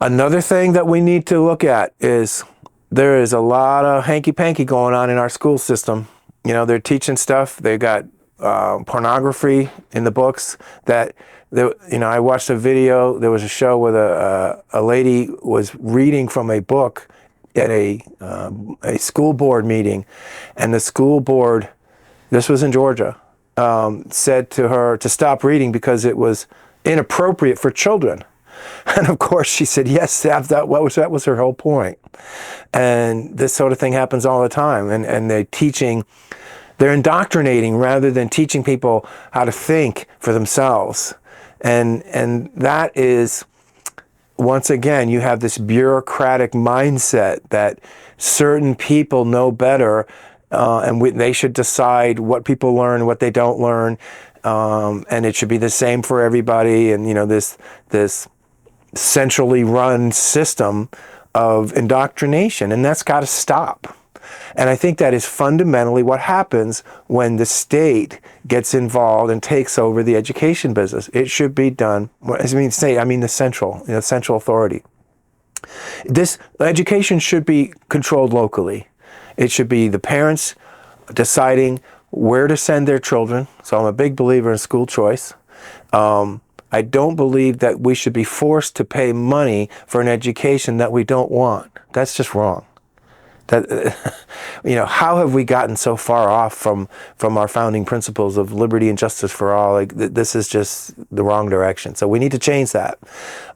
Another thing that we need to look at is there is a lot of hanky-panky going on in our school system. You know, they're teaching stuff. They got pornography in the books that, you know, I watched a video. There was a show where a lady was reading from a book at a school board meeting, and the school board, this was in Georgia, said to her to stop reading because it was inappropriate for children. And of course she said, yes, that was her whole point. And this sort of thing happens all the time. And they're indoctrinating rather than teaching people how to think for themselves. And that is, once again, you have this bureaucratic mindset that certain people know better, and they should decide what people learn, what they don't learn, and it should be the same for everybody. And you know, this centrally run system of indoctrination, and that's got to stop. And I think that is fundamentally what happens when the state gets involved and takes over the education business. It should be done, I mean state, I mean the central authority. This education should be controlled locally. It should be the parents deciding where to send their children. So I'm a big believer in school choice. I don't believe that we should be forced to pay money for an education that we don't want. That's just wrong. You know, how have we gotten so far off from our founding principles of liberty and justice for all? Like, this is just the wrong direction. So we need to change that.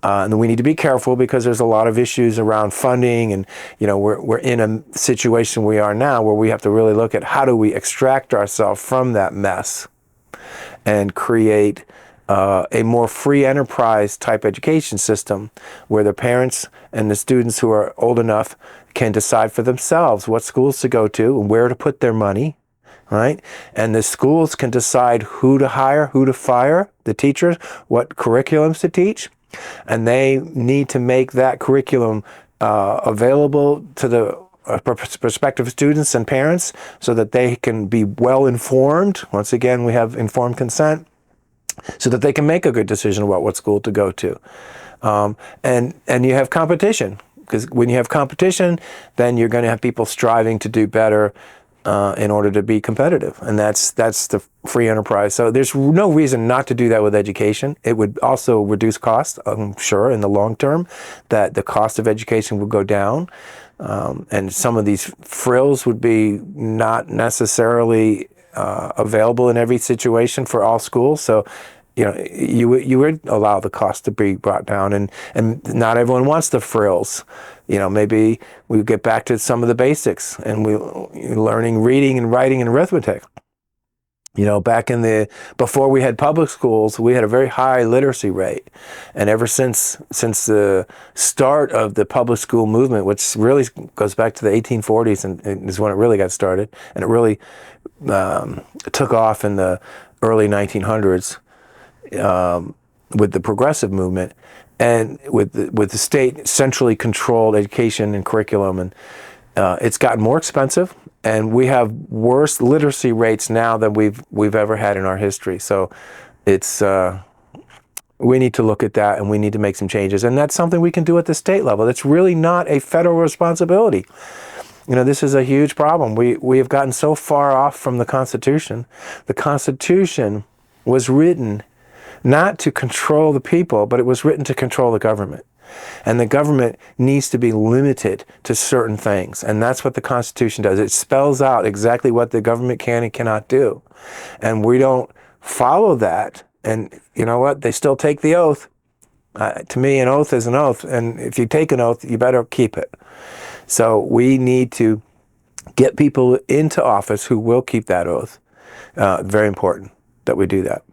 And we need to be careful because there's a lot of issues around funding, and you know, we're in a situation we are now where we have to really look at how do we extract ourselves from that mess and create a more free enterprise type education system where the parents and the students who are old enough can decide for themselves what schools to go to and where to put their money, right? And the schools can decide who to hire, who to fire, the teachers, what curriculums to teach, and they need to make that curriculum available to the prospective students and parents so that they can be well informed. Once again, we have informed consent, so that they can make a good decision about what school to go to. And you have competition, because when you have competition, then you're going to have people striving to do better in order to be competitive. And that's the free enterprise. So there's no reason not to do that with education. It would also reduce cost, I'm sure, in the long term, that the cost of education would go down. And some of these frills would be not necessarily available in every situation for all schools. So, you know, you would allow the cost to be brought down, and not everyone wants the frills. You know, maybe we get back to some of the basics and learning reading and writing and arithmetic. You know, before we had public schools, we had a very high literacy rate. And ever since the start of the public school movement, which really goes back to the 1840s and is when it really got started, and it really took off in the early 1900s with the progressive movement and with the state centrally controlled education and curriculum, and it's gotten more expensive. And we have worse literacy rates now than we've ever had in our history. So it's we need to look at that, and we need to make some changes. And that's something we can do at the state level. It's really not a federal responsibility. You know, this is a huge problem. We have gotten so far off from the Constitution. The Constitution was written not to control the people, but it was written to control the government. And the government needs to be limited to certain things. And that's what the Constitution does. It spells out exactly what the government can and cannot do. And we don't follow that. And you know what? They still take the oath. To me, an oath is an oath. And if you take an oath, you better keep it. So we need to get people into office who will keep that oath. Very important that we do that.